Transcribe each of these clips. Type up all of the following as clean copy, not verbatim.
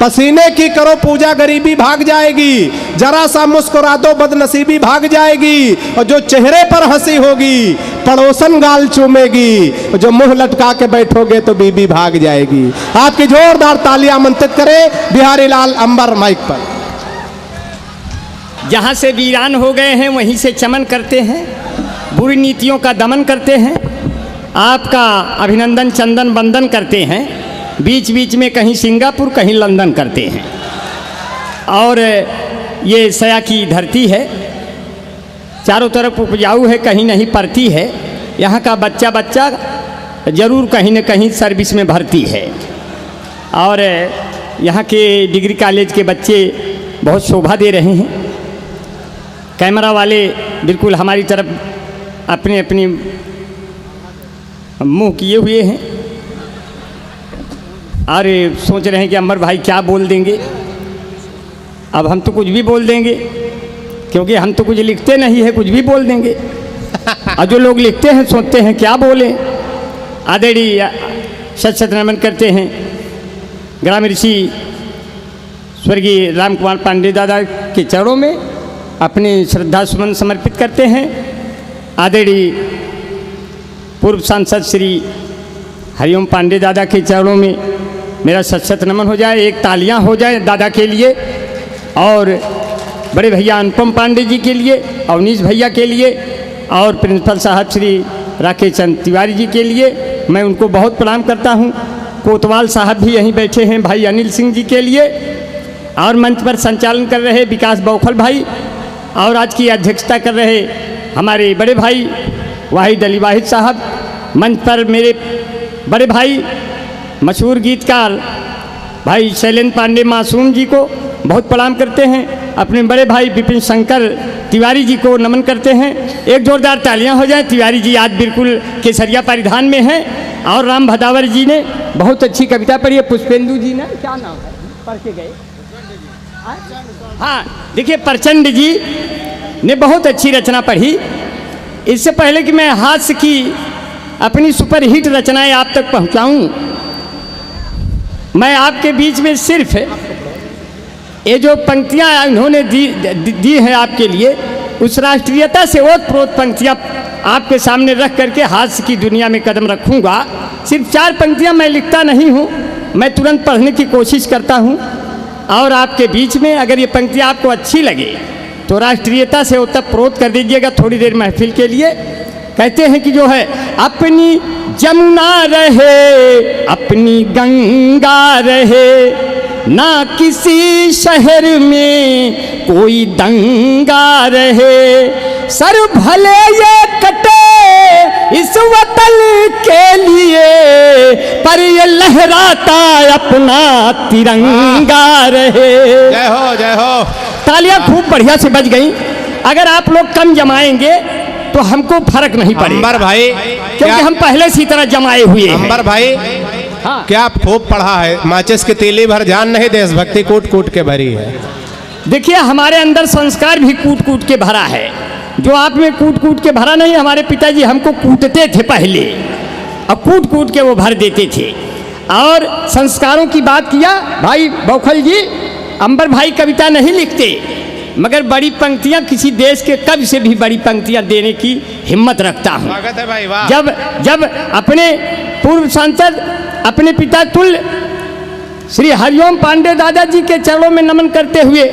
पसीने की करो पूजा गरीबी भाग जाएगी, जरा सा मुस्कुरा दो बदनसीबी भाग जाएगी, और जो चेहरे पर हंसी होगी पड़ोसन गाल चूमेगी, जो मुंह लटका के बैठोगे तो बीबी भाग जाएगी। आपकी जोरदार तालियां आमंत्रित करें बिहारी लाल अंबर माइक पर। जहाँ से वीरान हो गए हैं वहीं से चमन करते हैं, बुरी नीतियों का दमन करते हैं, आपका अभिनंदन चंदन वंदन करते हैं, बीच बीच में कहीं सिंगापुर कहीं लंदन करते हैं। और ये सया की धरती है, चारों तरफ उपजाऊ है, कहीं नहीं पड़ती है। यहाँ का बच्चा बच्चा ज़रूर कहीं न कहीं सर्विस में भर्ती है। और यहाँ के डिग्री कॉलेज के बच्चे बहुत शोभा दे रहे हैं। कैमरा वाले बिल्कुल हमारी तरफ अपने अपने मुंह किए हुए हैं और सोच रहे हैं कि अंबर भाई क्या बोल देंगे। अब हम तो कुछ भी बोल देंगे, क्योंकि हम तो कुछ लिखते नहीं है, कुछ भी बोल देंगे। और जो लोग लिखते हैं सोचते हैं क्या बोलें। आदरणीय सत नमन करते हैं ग्राम ऋषि स्वर्गीय राम कुमार पांडे दादा के चरणों में अपने श्रद्धा सुमन समर्पित करते हैं। आदरणीय पूर्व सांसद श्री हरिओम पांडे दादा के चरणों में मेरा सत नमन हो जाए, एक तालियां हो जाए दादा के लिए, और बड़े भैया अनुपम पांडे जी के लिए, अवनीश भैया के लिए, और प्रिंसिपल साहब श्री राकेश चंद तिवारी जी के लिए मैं उनको बहुत प्रणाम करता हूं। कोतवाल साहब भी यहीं बैठे हैं, भाई अनिल सिंह जी के लिए, और मंच पर संचालन कर रहे विकास बौखल भाई, और आज की अध्यक्षता कर रहे हमारे बड़े भाई वाहिद अली वाहिद साहब, मंच पर मेरे बड़े भाई मशहूर गीतकार भाई शैलेंद्र पांडे मासूम जी को बहुत प्रणाम करते हैं। अपने बड़े भाई विपिन शंकर तिवारी जी को नमन करते हैं। एक जोरदार तालियां हो जाए। तिवारी जी आज बिल्कुल केसरिया परिधान में हैं। और राम भदावर जी ने बहुत अच्छी कविता पढ़ी है। पुष्पेंदु जी ने क्या नाम है पढ़ के गए, हाँ देखिए प्रचंड जी ने बहुत अच्छी रचना पढ़ी। इससे पहले कि मैं हास्य की अपनी सुपरहिट रचनाएं आप तक पहुंचाऊं, मैं आपके बीच में सिर्फ ये जो पंक्तियां इन्होंने दी हैं आपके लिए, उस राष्ट्रीयता से ओतप्रोत पंक्तियां आपके सामने रख करके हास्य की दुनिया में कदम रखूंगा। सिर्फ 4 पंक्तियां मैं लिखता नहीं हूं, मैं तुरंत पढ़ने की कोशिश करता हूं। और आपके बीच में अगर ये पंक्तियां आपको अच्छी लगे तो राष्ट्रीयता से ओतप्रोत कर दीजिएगा थोड़ी देर महफिल के लिए। कहते हैं कि जो है अपनी जमुना रहे, अपनी गंगा रहे, ना किसी शहर में कोई दंगा रहे, सर भले ये कटे इस वतन के लिए, पर ये लहराता अपना तिरंगा रहे। जय हो जय हो। तालियां खूब बढ़िया से बज गई। अगर आप लोग कम जमाएंगे तो हमको फर्क नहीं पड़ेगा अंबर भाई, क्योंकि हम पहले से तरह जमाए हुए हैं। अंबर भाई हाँ। क्या खूब पढ़ा है, माचिस की तीली भर जान नहीं, देशभक्ति कूट कूट के भरी है। देखिए हमारे अंदर संस्कार भी कूट कूट के भरा है, जो आप में कूट कूट के भरा नहीं। हमारे पिताजी हमको कूटते थे पहले, और कूट कूट के वो भर देते थे। और संस्कारों की बात किया भाई बौखल जी, अंबर भाई कविता नहीं लिखते, मगर बड़ी पंक्तियां किसी देश के कवि से भी बड़ी पंक्तियां देने की हिम्मत रखता हूं। स्वागत है भाई, वाह। जब अपने पूर्व सांसद अपने पिता तुल्य श्री हरिओम पांडे दादाजी के चरणों में नमन करते हुए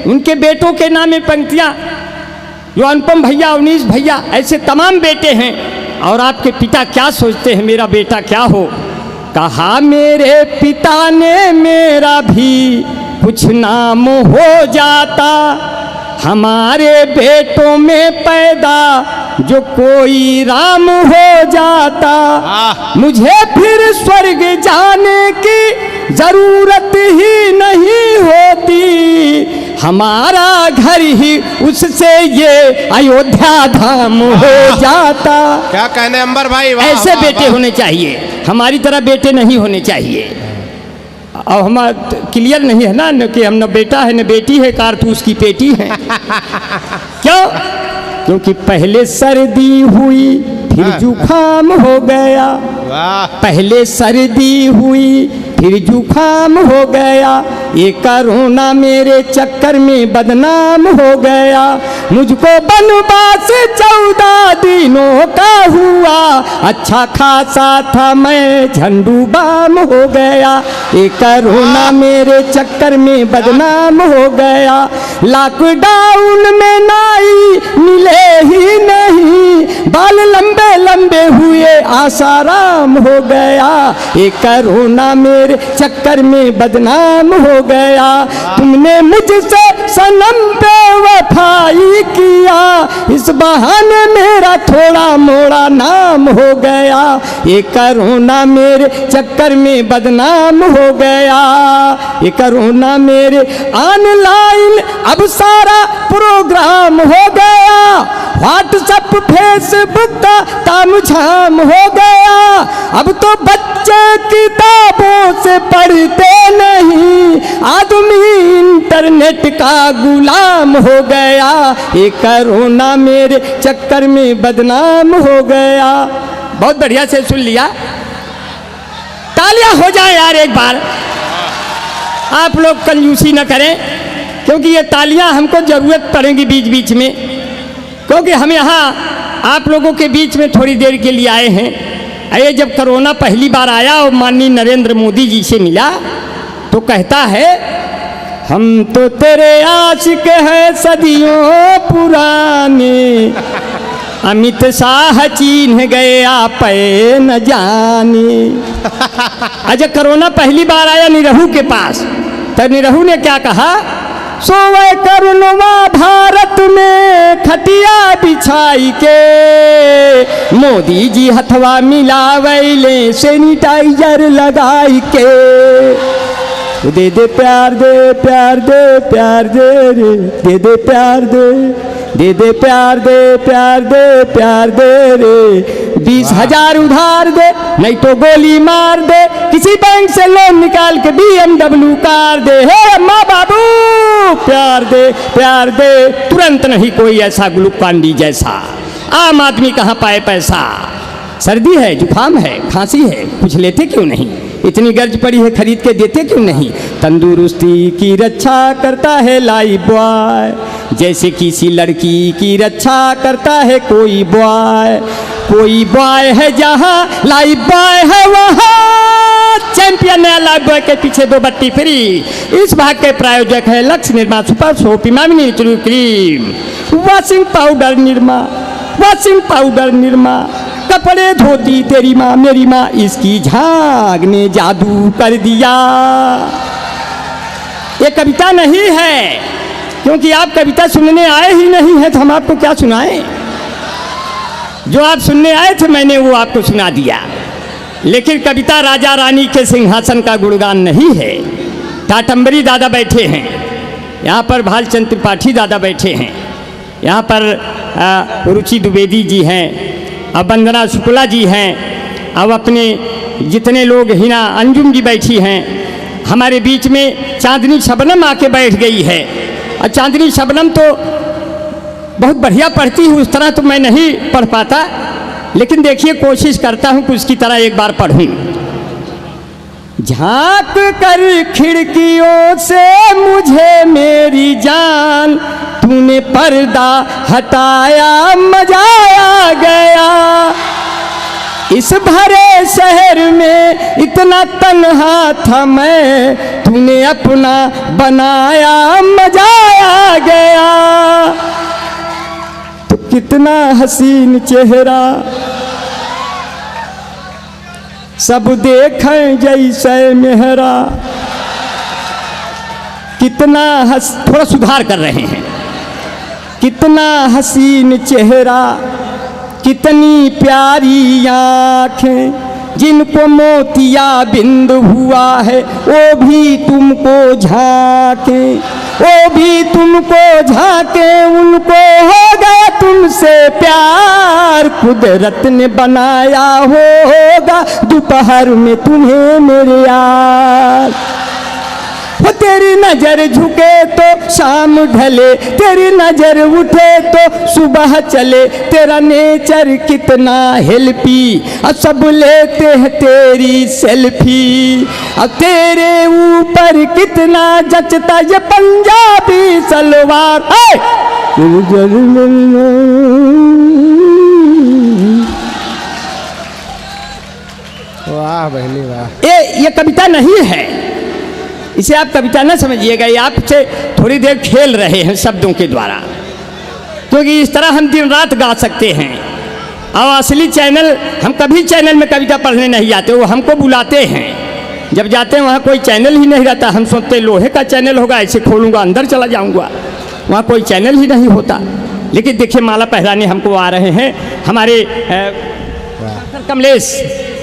उनके बेटों के नाम में पंक्तियां, जो अनुपम भैया अवनीश भैया ऐसे तमाम बेटे हैं, और आपके पिता क्या सोचते हैं मेरा बेटा क्या हो। कहा मेरे पिता ने मेरा भी कुछ नाम हो जाता, हमारे बेटों में पैदा जो कोई राम हो जाता, मुझे फिर स्वर्ग जाने की जरूरत ही नहीं होती, हमारा घर ही उससे ये अयोध्या धाम हो जाता। क्या कहने अंबर भाई, वाह, ऐसे वाह, बेटे वाह। होने चाहिए, हमारी तरह बेटे नहीं होने चाहिए। अब हमारा क्लियर नहीं है ना कि हम न बेटा है न बेटी है, कारतूस की पेटी है। क्यों? क्योंकि पहले सर्दी हुई फिर जुखाम हो गया, पहले सर्दी हुई फिर जुखाम हो गया, ये कोरोना मेरे चक्कर में बदनाम हो गया। मुझको बनवास 14 दिनों का हुआ, अच्छा खासा था मैं झंडू बाम हो गया। ये कोरोना मेरे चक्कर में बदनाम हो गया। लॉकडाउन में नाई मिले ही नहीं, बाल लंबे लंबे हुए आसाराम हो गया। ये कोरोना मेरे चक्कर में बदनाम हो गया। तुमने मुझसे सनम बेवफाई किया, इस बहाने मेरा थोड़ा मोड़ा नाम हो गया। ये कोरोना मेरे चक्कर में बदनाम हो गया। ये कोरोना मेरे ऑनलाइन अब सारा प्रोग्राम हो गया। व्हाट्सएप फेसबुक का तामझाम हो गया। अब तो बच्चे किताबों से पढ़ते नहीं, आदमी इंटरनेट का गुलाम हो गया। ये कोरोना मेरे चक्कर में बदनाम हो गया। बहुत बढ़िया से सुन लिया, तालियां हो जाए यार एक बार। आप लोग कंजूसी न करें, क्योंकि ये तालियां हमको ज़रूरत पड़ेगी बीच बीच में, क्योंकि हम यहाँ आप लोगों के बीच में थोड़ी देर के लिए आए हैं। अरे जब कोरोना पहली बार आया और माननीय नरेंद्र मोदी जी से मिला तो कहता है, हम तो तेरे आशिक हैं सदियों पुराने, अमित शाह चिन्ह गए आप न जाने। अच्छा कोरोना पहली बार आया निरहू के पास, तो निरहू ने क्या कहा, सोवे करुणवा भारत में खटिया बिछाई के, मोदी जी हथवा मिलावैले सैनिटाइजर लगाई के। दे दे प्यार दे प्यार दे प्यार दे रे, दे दे प्यार दे, दे दे प्यार दे प्यार दे प्यार दे रे। 20,000 उधार दे, नहीं तो गोली मार दे, किसी बैंक से लोन निकाल के BMW कार दे। हे अम्मा बाबू प्यार दे प्यार दे, तुरंत नहीं कोई ऐसा ग्लूकान-डी जैसा। आम आदमी कहाँ पाए पैसा। सर्दी है, जुकाम है, खांसी है, कुछ लेते क्यों नहीं। इतनी गर्ज पड़ी है, खरीद के देते क्यों नहीं। तंदुरुस्ती की रक्षा करता है लाइफ बॉय, जैसे किसी लड़की की रक्षा करता है कोई बॉय। कोई बॉय है जहाँ लाइफ बॉय है वहाँ, चैंपियन है लाइफ बॉय के पीछे 2 बट्टी फ्री। इस भाग के प्रायोजक है लक्ष्य Nirma super soap Emami natural cream, washing powder Nirma, washing powder Nirma, कपड़े धोती तेरी माँ मेरी माँ, इसकी झाग ने जादू कर दिया। ये कविता नहीं है, क्योंकि आप कविता सुनने आए ही नहीं हैं, तो हम आपको क्या सुनाएं। जो आप सुनने आए थे मैंने वो आपको सुना दिया। लेकिन कविता राजा रानी के सिंहासन का गुणगान नहीं है। टाटंबरी दादा बैठे हैं यहाँ पर, भालचंद्र त्रिपाठी दादा बैठे हैं यहाँ पर, रुचि द्विवेदी जी हैं, अब वंदना शुक्ला जी हैं, अब अपने जितने लोग हिना अंजुम जी बैठी हैं। हमारे बीच में चांदनी शबनम आके बैठ गई है। और चांदनी शबनम तो बहुत बढ़िया पढ़ती हूँ, उस तरह तो मैं नहीं पढ़ पाता, लेकिन देखिए कोशिश करता हूँ कि उसकी तरह एक बार पढ़ूँ। झांक कर खिड़कियों से मुझे मेरी जान, तूने पर्दा हटाया मजा आ गया। इस भरे शहर में इतना तन्हा था मैं, तूने अपना बनाया मजा आ गया। तो कितना हसीन चेहरा सब देखें जैसे मेहरा। कितना थोड़ा सुधार कर रहे हैं। कितना हसीन चेहरा, कितनी प्यारी आँखें, जिनको मोतिया बिंद हुआ है वो भी तुमको झांके, वो भी तुमको झांके। उनको हो गया तुमसे प्यार, कुदरत ने बनाया होगा दोपहर में तुम्हें मेरे यार। वो तेरी नजर झुके तो शाम ढले, तेरी नजर उठे तो सुबह चले। तेरा नेचर कितना हेल्पी, और सब लेते हैं तेरी सेल्फी। अब तेरे ऊपर कितना जचता ये पंजाबी सलवार। वाह बहनी वाह। ये कविता नहीं है, इसे आप कविता न समझिएगा, ये आपसे थोड़ी देर खेल रहे हैं शब्दों के द्वारा, क्योंकि इस तरह हम दिन रात गा सकते हैं। और असली चैनल, हम कभी चैनल में कविता पढ़ने नहीं जाते, वो हमको बुलाते हैं। जब जाते हैं वहाँ कोई चैनल ही नहीं रहता, हम सोचते लोहे का चैनल होगा, ऐसे खोलूँगा अंदर चला जाऊँगा, वहाँ कोई चैनल ही नहीं होता। लेकिन देखिए माला पहराने हमको आ रहे हैं हमारे डॉक्टर कमलेश।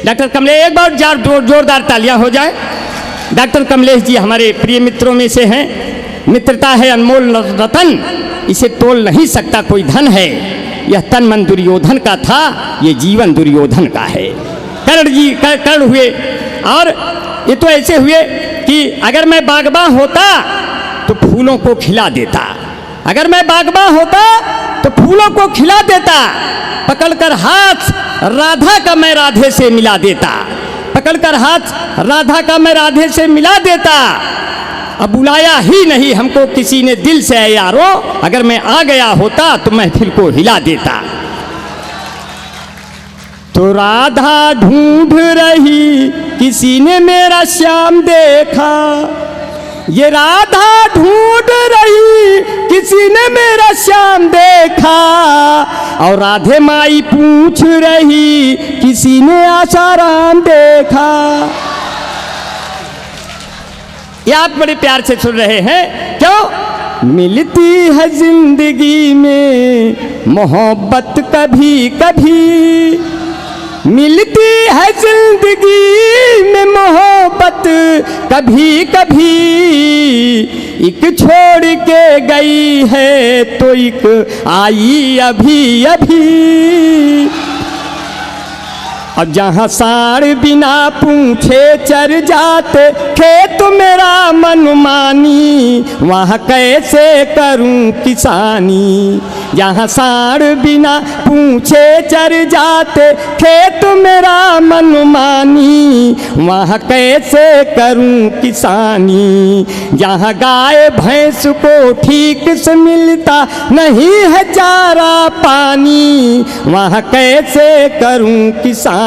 डॉक्टर कमलेश, एक बार जोरदार तालियां हो जाए। डॉक्टर कमलेश जी हमारे प्रिय मित्रों में से हैं। मित्रता है अनमोल रतन, इसे तोल नहीं सकता कोई धन है। यह तन मन दुर्योधन का था, ये जीवन दुर्योधन का है। कर्ण हुए, और ये तो ऐसे हुए कि अगर मैं बागबां होता तो फूलों को खिला देता, अगर मैं बागबां होता तो फूलों को खिला देता। पकड़कर हाथ राधा का मैं राधे से मिला देता, पकड़कर हाथ राधा का मैं राधे से मिला देता। अब बुलाया ही नहीं हमको किसी ने दिल से यारो, अगर मैं आ गया होता तो महफिल को हिला देता। तो राधा ढूंढ रही किसी ने मेरा श्याम देखा, ये राधा ढूंढ रही किसी ने मेरा श्याम देखा। और राधे माई पूछ रही किसी ने आसाराम देखा। ये आप बड़े प्यार से सुन रहे हैं, क्यों? मिलती है जिंदगी में मोहब्बत कभी कभी, मिलती है जिंदगी में मोहब्बत कभी कभी। एक छोड़ के गई है तो एक आई अभी अभी। अब जहाँ साड़ बिना पूछे चर जाते खेत मेरा मनमानी, वहाँ कैसे करूं किसानी। जहाँ साड़ बिना पूछे चर जाते खेत मेरा मनमानी, वहाँ कैसे करूं किसानी। जहाँ गाय भैंस को ठीक से मिलता नहीं है चारा पानी, वहाँ कैसे करूं किसानी।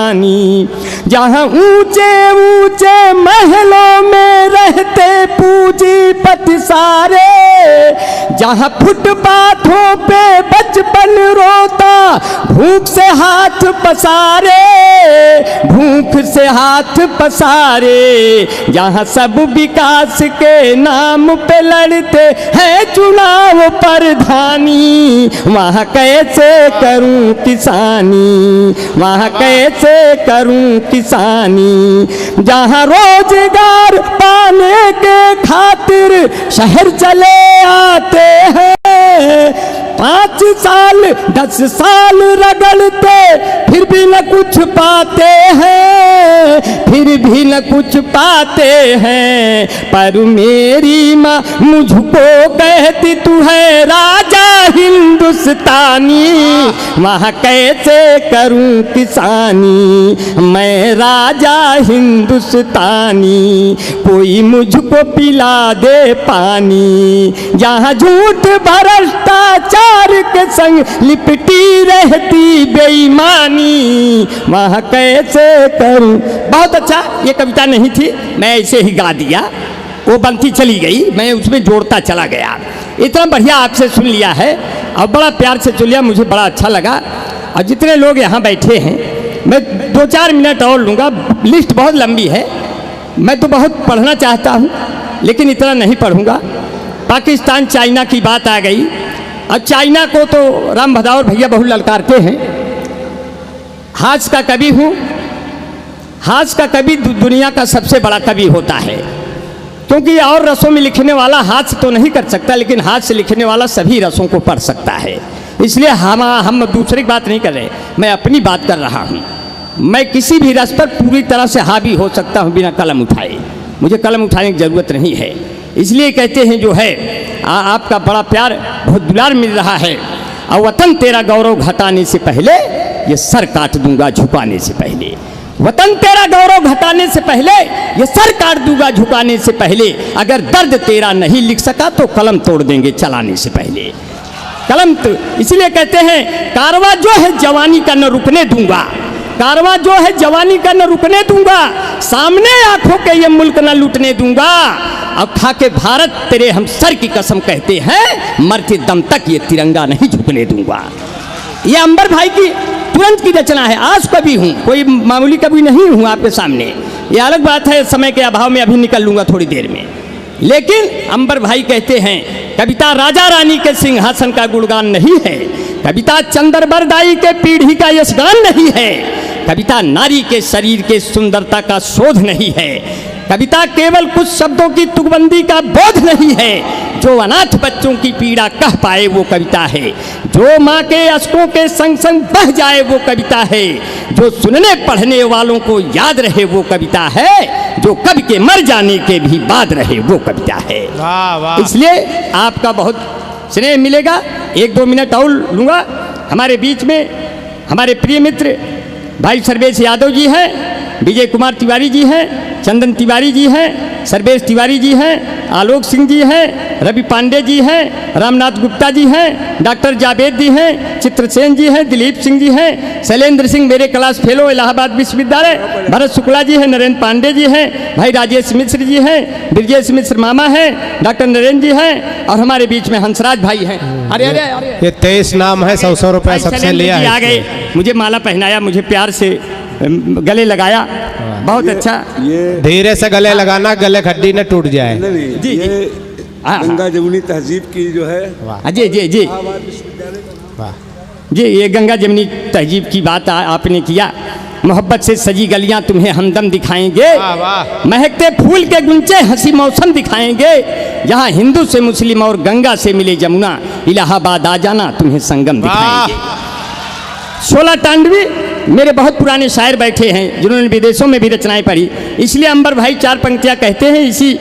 जहाँ ऊंचे ऊंचे महलों में रहते पूंजीपति सारे, जहाँ फुटपाथों पे बचपन रोता भूख से हाथ पसारे, भूख से हाथ पसारे। जहाँ सब विकास के नाम पे लड़ते हैं चुनाव प्रधानी, वहाँ कैसे करूं किसानी, वहाँ कैसे करूं किसानी। जहाँ रोजगार पाने के खातिर शहर चले आते हैं, 5 साल 10 साल रगड़ते फिर भी न कुछ पाते हैं, फिर भी न कुछ पाते हैं। पर मेरी माँ मुझको कहती तू है राजा हिंदुस्तानी, वहाँ कैसे करूं किसानी, मैं राजा हिंदुस्तानी। कोई मुझको पिला दे पानी। जहाँ झूठ भ्रष्टाचार के संग लिपटी रहती बेईमानी, वहाँ कैसे करूं। बहुत अच्छा, ये कविता नहीं थी, मैं ऐसे ही गा दिया, वो बनती चली गई, मैं उसमें जोड़ता चला गया। इतना बढ़िया आपसे सुन लिया है और बड़ा प्यार से सुन लिया, मुझे बड़ा अच्छा लगा। और जितने लोग यहाँ बैठे हैं, मैं 2-4 मिनट और लूँगा, लिस्ट बहुत लंबी है, मैं तो बहुत पढ़ना चाहता हूँ लेकिन इतना नहीं पढ़ूँगा। पाकिस्तान चाइना की बात आ गई, और चाइना को तो राम भदावर भैया बहुत ललकारते हैं। हास्य का कवि हूँ, हास्य का कवि दुनिया का सबसे बड़ा कवि होता है, क्योंकि और रसों में लिखने वाला हास्य तो नहीं कर सकता, लेकिन हास्य लिखने वाला सभी रसों को पढ़ सकता है। इसलिए हम दूसरी बात नहीं कर रहे, मैं अपनी बात कर रहा हूँ। मैं किसी भी रस पर पूरी तरह से हावी हो सकता हूँ बिना कलम उठाए, मुझे कलम उठाने की ज़रूरत नहीं है। इसलिए कहते हैं जो है आपका बड़ा प्यार बहुत दुलार मिल रहा है, और वतन तेरा गौरव घटाने से पहले ये सर काट दूंगा झुकाने से पहले। वतन तेरा गौरव घटाने से पहले, ये सर काट दूंगा झुकाने से पहले, अगर दर्द तेरा नहीं लिख सका तो कलम तोड़ देंगे चलाने से पहले। कलम तो इसलिए कहते हैं कारवा जो है जवानी का न रुकने दूंगा, कारवा जो है जवानी का न रुकने दूंगा, सामने आंखों के ये मुल्क न लूटने दूंगा। अब खा के भारत तेरे हम सर की कसम कहते हैं, मरते दम तक ये तिरंगा नहीं झुकने दूंगा। ये अंबर भाई की तुरंत की रचना है। आज कभी हूँ, कोई मामूली कभी नहीं हूँ आपके सामने, ये अलग बात है, समय के अभाव में अभी निकल लूंगा थोड़ी देर में। लेकिन अंबर भाई कहते हैं कविता राजा रानी के सिंहासन का गुणगान नहीं है, कविता चंद्रबरदाई के पीढ़ी का यशगान नहीं है, कविता नारी के शरीर के सुंदरता का शोध नहीं है, कविता केवल कुछ शब्दों की तुकबंदी का बोध नहीं है, जो अनाथ बच्चों की पीड़ा कह पाए वो कविता है, जो माँ के अश्कों के संग संग बह जाए वो कविता है, जो सुनने पढ़ने वालों को याद रहे वो कविता है, जो कवि के मर जाने के भी बाद रहे वो कविता है। वाह वाह। इसलिए आपका बहुत स्नेह मिलेगा। 1-2 मिनट और लूँगा। हमारे बीच में हमारे प्रिय मित्र भाई सर्वेश यादव जी हैं, विजय कुमार तिवारी जी हैं, चंदन तिवारी जी हैं, सर्वेश तिवारी जी हैं, आलोक सिंह जी हैं, रवि पांडे जी हैं, रामनाथ गुप्ता जी हैं, डॉक्टर जावेद जी हैं, चित्रसेन जी हैं, दिलीप सिंह जी हैं, शैलेंद्र सिंह मेरे क्लास फेलो इलाहाबाद विश्वविद्यालय, भरत शुक्ला जी हैं, नरेंद्र पांडे जी हैं, भाई राजेश मिश्र जी हैं, ब्रजेश मिश्र मामा हैं, डॉक्टर नरेंद्र जी हैं, और हमारे बीच में हंसराज भाई हैं। अरे अरे अरे ये 23 नाम है, 100 रुपया सबसे लिया है। आ गए, मुझे माला पहनाया, मुझे प्यार से गले लगाया, बहुत अच्छा। ये धीरे से गले लगाना, गले खड्डी न टूट जाए। नहीं, जी, ये हाँ, गंगा जमुनी तहजीब की जो है जी जी जी इलाहाबाद विश्वविद्यालय वाह। जी, ये गंगा जमुनी तहजीब की बात आपने किया। मोहब्बत से सजी गलियां तुम्हें हमदम दिखाएंगे, वाह वाह। महकते फूल के गुंचे हंसी मौसम दिखाएंगे, जहां हिंदू से मुस्लिम और गंगा से मिले जमुना, इलाहाबाद आ जाना तुम्हें संगम दिखाएंगे। 16 तांडवी मेरे बहुत पुराने शायर बैठे हैं जिन्होंने विदेशों में भी रचनाएं पढ़ी, इसलिए अंबर भाई 4 पंक्तियां कहते हैं। इसी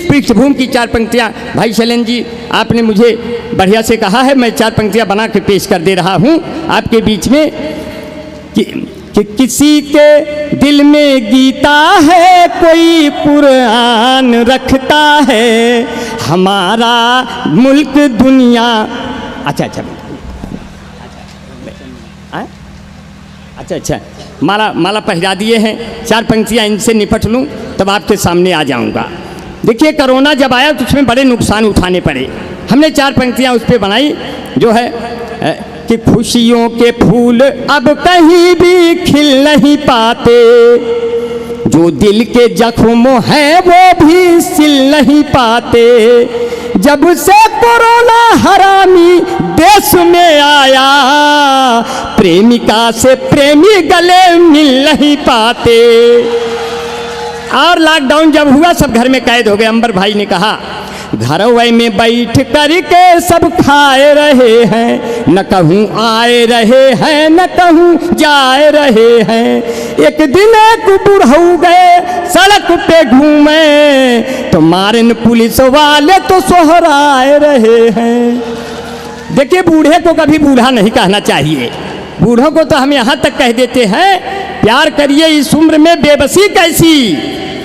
पृष्ठभूमि की 4 पंक्तियां भाई शैलेंद्र जी आपने मुझे बढ़िया से कहा है, मैं 4 पंक्तियां बना के पेश कर दे रहा हूं आपके बीच में कि किसी के दिल में गीता है, कोई कुरान रखता है, हमारा मुल्क दुनिया। अच्छा अच्छा, माला पहरा दिए हैं। 4 पंक्तियाँ इनसे निपट लूँ तब आपके सामने आ जाऊँगा। देखिए, कोरोना जब आया तो उसमें बड़े नुकसान उठाने पड़े। हमने 4 पंक्तियाँ उस पर बनाई, जो है कि खुशियों के फूल अब कहीं भी खिल नहीं पाते, जो दिल के जख्मों हैं वो भी सिल नहीं पाते, जब से कोरोना हरामी देश में आया, प्रेमिका से प्रेमी गले मिल नहीं पाते। और लॉकडाउन जब हुआ सब घर में कैद हो गए। अंबर भाई ने कहा घरवै में बैठ करके सब खाए रहे हैं, न कहूँ आए रहे हैं न कहूँ जाए रहे हैं, एक दिन एक बुढ़ऊ गए सड़क पे घूमे, तो मारन पुलिस वाले तो सोहराए रहे हैं। देखिए, बूढ़े को कभी बूढ़ा नहीं कहना चाहिए। बूढ़ों को तो हम यहाँ तक कह देते हैं प्यार करिए इस उम्र में बेबसी कैसी,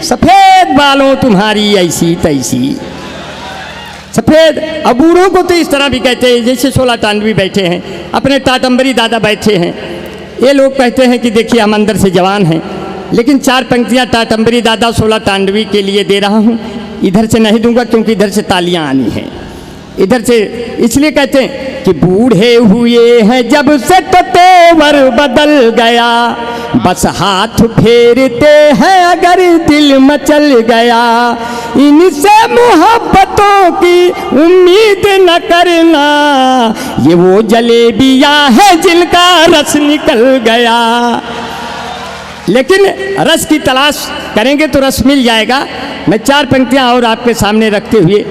सफ़ेद बालों तुम्हारी ऐसी तैसी। सफ़ेद। अब बूढ़ों को तो इस तरह भी कहते हैं, जैसे 16 तांडवी बैठे हैं, अपने टाटम्बरी दादा बैठे हैं, ये लोग कहते हैं कि देखिए हम अंदर से जवान हैं, लेकिन 4 पंक्तियाँ टाटम्बरी दादा 16 तांडवी के लिए दे रहा हूँ। इधर से नहीं दूंगा क्योंकि इधर से तालियाँ आनी हैं, इधर से इसलिए कहते हैं कि बूढ़े हुए हैं जब से तो तेवर बदल गया, बस हाथ फेरते हैं अगर दिल मचल गया, इनसे मोहब्बतों की उम्मीद न करना, ये वो जलेबियाँ हैं जिनका रस निकल गया। लेकिन रस की तलाश करेंगे तो रस मिल जाएगा। मैं 4 पंक्तियाँ और आपके सामने रखते हुए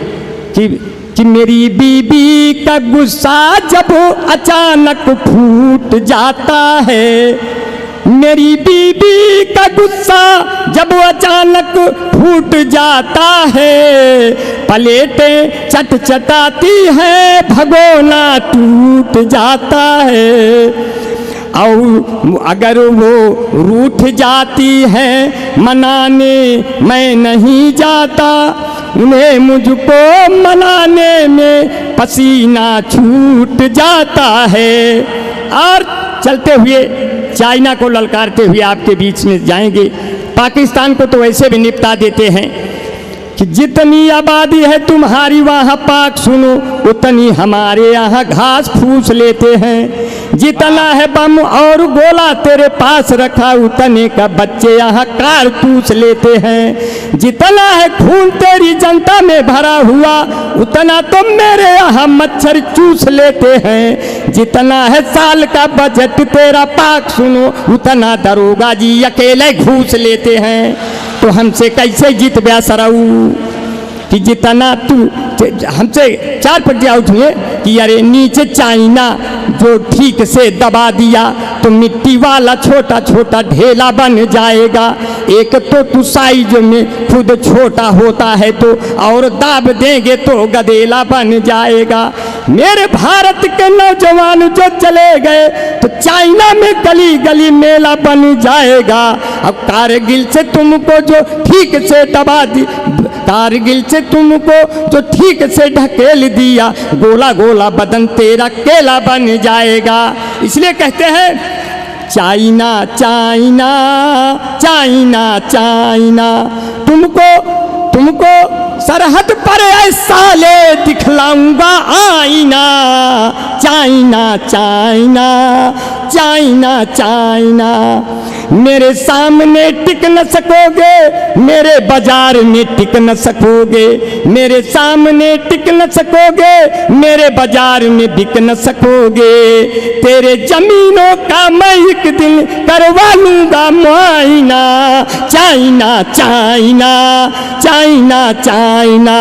कि मेरी बीबी का गुस्सा जब अचानक फूट जाता है, मेरी बीबी का गुस्सा जब अचानक फूट जाता है, प्लेटें चटचटाती है भगोना टूट जाता है, और अगर वो रूठ जाती है मनाने मैं नहीं जाता, उन्हें मुझको मनाने में पसीना छूट जाता है। और चलते हुए चाइना को ललकारते हुए आपके बीच में जाएंगे। पाकिस्तान को तो वैसे भी निपटा देते हैं कि जितनी आबादी है तुम्हारी वहाँ पाक सुनो, उतनी हमारे यहाँ घास फूस लेते हैं। जितना है बम और गोला तेरे पास रखा, उतने का बच्चे यहाँ कारतूस लेते हैं। जितना है खून तेरी जनता में भरा हुआ, उतना तो मेरे यहाँ मच्छर चूस लेते हैं। जितना है साल का बजट तेरा पाक सुनो, उतना दरोगा जी अकेले घूस लेते हैं। तो हमसे कैसे जीत ब्या सराऊ कि जितना तू हमसे 4 पटिया उठिए कि अरे नीचे चाइना जो ठीक से दबा दिया तो मिट्टी वाला छोटा छोटा ढेला बन जाएगा। एक तो तू साइज में खुद छोटा होता है तो और दाब देंगे तो गदेला बन जाएगा। मेरे भारत के नौजवान जो चले गए तो चाइना में गली गली मेला बन जाएगा। अब कारगिल से तुमको जो ठीक से दबा दी, कारगिल से तुमको जो ठीक से ढकेल दिया, गोला गोला बदन तेरा केला बन जाएगा। इसलिए कहते हैं चाइना चाइना चाइना चाइना, तुमको सरहद पर ऐसा ले दिखलाऊंगा आईना। चाइना चाइना चाइना चाइना, मेरे सामने टिक न सकोगे, मेरे बाजार में टिक न सकोगे। मेरे सामने टिक न सकोगे, मेरे बाजार में बिक न सकोगे। तेरे जमीनों का मैं एक दिन करवा लूंगा मुआयना। चाइना चाइना चाइना चाइना,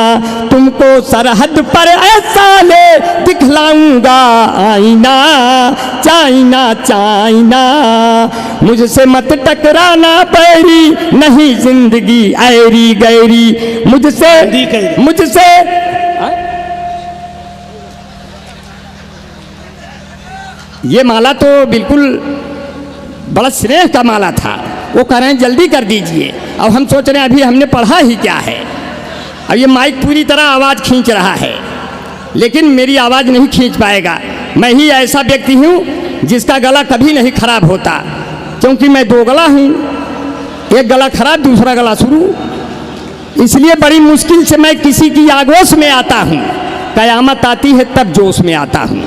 तुमको सरहद पर ऐसा ले दिखलाऊंगा आईना। चाइना चाइना, मुझसे मत टकराना बैरी, नहीं जिंदगी ऐरी गैरी। मुझसे ये माला तो बिल्कुल बड़ा स्नेह का माला था। वो कह रहे हैं जल्दी कर दीजिए। अब हम सोच रहे हैं अभी हमने पढ़ा ही क्या है। अब ये माइक पूरी तरह आवाज़ खींच रहा है, लेकिन मेरी आवाज़ नहीं खींच पाएगा। मैं ही ऐसा व्यक्ति हूँ जिसका गला कभी नहीं खराब होता, क्योंकि मैं 2 गला हूँ, एक गला खराब दूसरा गला शुरू। इसलिए बड़ी मुश्किल से मैं किसी की आगोश में आता हूँ। कयामत आती है तब जोश में आता हूँ।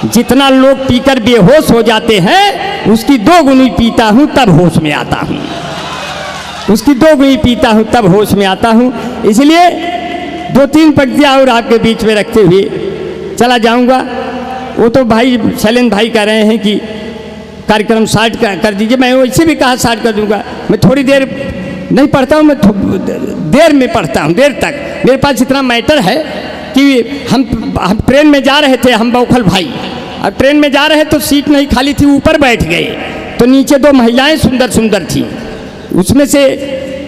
जितना लोग पीकर बेहोश हो जाते हैं, उसकी 2 गुनी पीता हूँ तब होश में आता हूँ। उसकी 2 गुनी पीता हूँ तब होश में आता हूँ। इसलिए 2-3 पंक्तियाँ और आपके बीच में रखते हुए चला जाऊँगा। वो तो भाई शैलेंद्र भाई कह रहे हैं कि कार्यक्रम स्टार्ट कर दीजिए। मैं वैसे भी कहा स्टार्ट कर दूंगा। मैं थोड़ी देर नहीं पढ़ता हूँ, मैं देर में पढ़ता हूँ, देर तक। मेरे पास इतना मैटर है कि हम ट्रेन में जा रहे थे, हम बौखल भाई, और ट्रेन में जा रहे तो सीट नहीं खाली थी, ऊपर बैठ गए तो नीचे 2 महिलाएं सुंदर सुंदर थी। उसमें से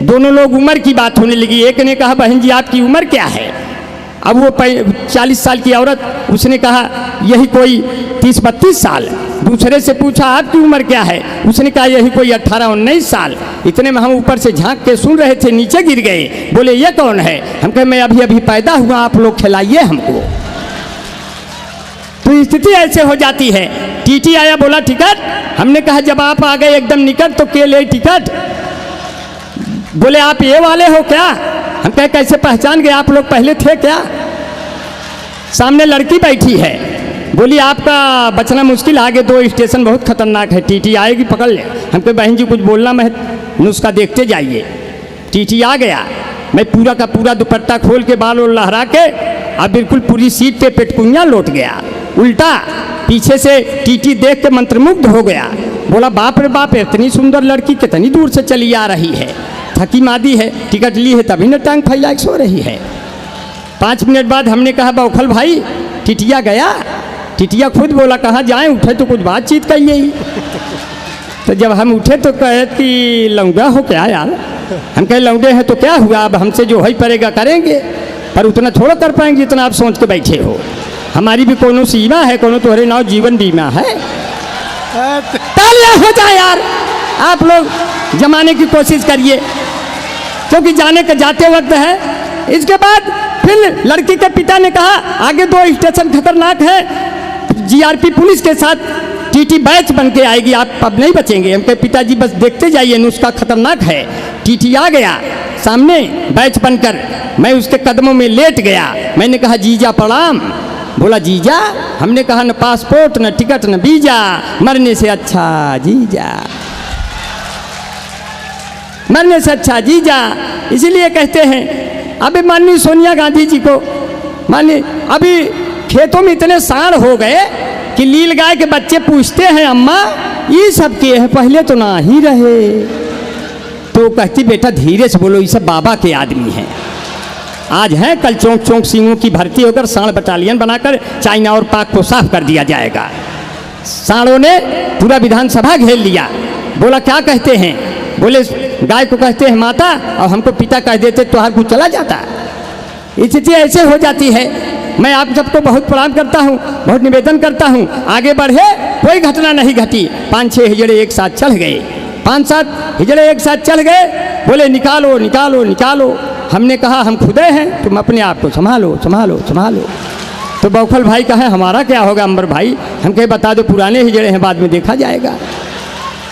दोनों लोग उम्र की बात होने लगी। एक ने कहा बहन जी आपकी उम्र क्या है? अब वो 40 साल की औरत, उसने कहा यही कोई 30-32 साल। दूसरे से पूछा आपकी उम्र क्या है? उसने कहा यही कोई 18-19 साल। इतने में हम ऊपर से झांक के सुन रहे थे, नीचे गिर गए। बोले ये कौन है? हम कहे मैं अभी अभी पैदा हुआ, आप लोग खिलाइए हमको। तो स्थिति ऐसे हो जाती है। टीटी आया, बोला टिकट। हमने कहा जब आप आ गए एकदम निकट तो के ले टिकट? बोले आप ये वाले हो क्या? हम कहे कैसे पहचान गए, आप लोग पहले थे क्या? सामने लड़की बैठी है, बोली आपका बचना मुश्किल, आगे 2 स्टेशन बहुत खतरनाक है, टीटी आएगी पकड़ ले। हम कहे बहन जी कुछ बोलना मैं नुस्खा देखते जाइए। टीटी आ गया, मैं पूरा का पूरा दुपट्टा खोल के बाल और लहरा के अब बिल्कुल पूरी सीट पे पेटकुइयाँ लौट गया उल्टा। पीछे से टीटी देख के मंत्रमुग्ध हो गया। बोला बाप रे बाप, इतनी सुंदर लड़की कितनी दूर से चली आ रही है, थकी मादी है, टिकट ली है तभी न टांग फैला के सो रही है। 5 मिनट बाद हमने कहा बौखल भाई टिटिया गया? टिटिया खुद बोला कहाँ जाएं, उठे तो कुछ बातचीत करिए ही। तो जब हम उठे तो कहे कि लौंडा हो क्या यार? हम कहे लौंडे हैं तो क्या हुआ, अब हमसे जो है पड़ेगा करेंगे, पर उतना थोड़ा कर पाएंगे जितना आप सोच के बैठे हो। हमारी भी कोनो सीमा है, कोनो तुम्हारे नाव जीवन बीमा है। तालियां हो जाए यार। आप लोग जमाने की कोशिश करिए, क्योंकि जाने का जाते वक्त है। इसके बाद फिर लड़की के पिता ने कहा आगे 2 स्टेशन खतरनाक है, जीआरपी पुलिस के साथ टीटी बैच बन के आएगी, आप अब नहीं बचेंगे। हम कहे पिताजी बस देखते जाइए, नुस्खा खतरनाक है। टीटी आ गया सामने बैच बनकर, मैं उसके कदमों में लेट गया। मैंने कहा जीजा प्रणाम। बोला जीजा? हमने कहा न पासपोर्ट न टिकट न वीजा, मरने से अच्छा जीजा, मरने से अच्छा जीजा। इसीलिए कहते हैं अभी माननीय सोनिया गांधी जी को, माननीय अभी खेतों में इतने साढ़ हो गए कि लील गाय के बच्चे पूछते हैं अम्मा ये सब के है, पहले तो ना ही रहे। तो कहती बेटा धीरे से बोलो, ये सब बाबा के आदमी हैं, आज हैं कल चौंक चौंक सिंहों की भर्ती होकर साढ़ बटालियन बनाकर चाइना और पाक को साफ कर दिया जाएगा। साढ़ों ने पूरा विधानसभा घेर लिया। बोला क्या कहते हैं? बोले गाय को कहते हैं माता और हमको पिता कह देते तो हर कुछ चला जाता। स्थिति ऐसे हो जाती है। मैं आप सबको बहुत प्रणाम करता हूँ, बहुत निवेदन करता हूँ, आगे बढ़े। कोई घटना नहीं घटी। 5-6 हिजड़े एक साथ चल गए, 5-7 हिजड़े एक साथ चल गए। बोले निकालो निकालो निकालो। हमने कहा हम खुदे हैं, तुम अपने आप को संभालो संभालो संभालो। तो बौखल भाई कहे हमारा क्या होगा अंबर भाई? हम कहे बता दो पुराने हिजड़े हैं, बाद में देखा जाएगा।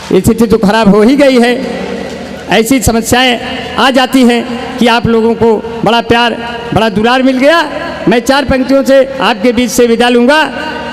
स्थिति तो खराब हो ही गई है। ऐसी समस्याएं आ जाती हैं कि आप लोगों को बड़ा प्यार बड़ा दुलार मिल गया। मैं 4 पंक्तियों से आपके बीच से विदा लूँगा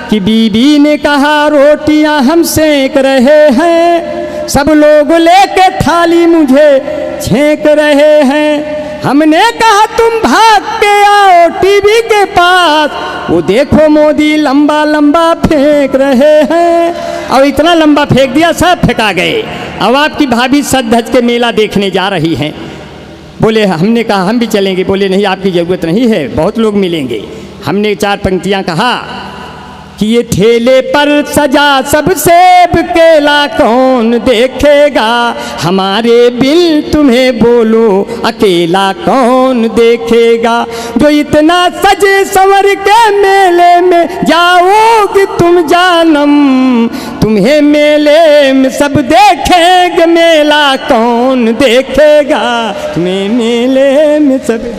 कि बीबी ने कहा रोटियां हम सेक रहे हैं, सब लोग लेके थाली मुझे छेक रहे हैं। हमने कहा तुम भाग के आओ टीवी के पास, वो देखो मोदी लंबा लंबा फेंक रहे हैं। और इतना लंबा फेंक दिया सब फेंका गए। अब आपकी भाभी सज धज के मेला देखने जा रही हैं। बोले हमने कहा हम भी चलेंगे। बोले नहीं आपकी ज़रूरत नहीं है, बहुत लोग मिलेंगे। हमने 4 पंक्तियां कहा कि ये ठेले पर सजा सब सेब केला कौन देखेगा, हमारे बिल तुम्हें बोलो अकेला कौन देखेगा। जो इतना सजे संवर के मेले में जाओगे तुम जानम, तुम्हें मेले में सब देखेंगे मेला कौन देखेगा, तुम्हें मेले में सब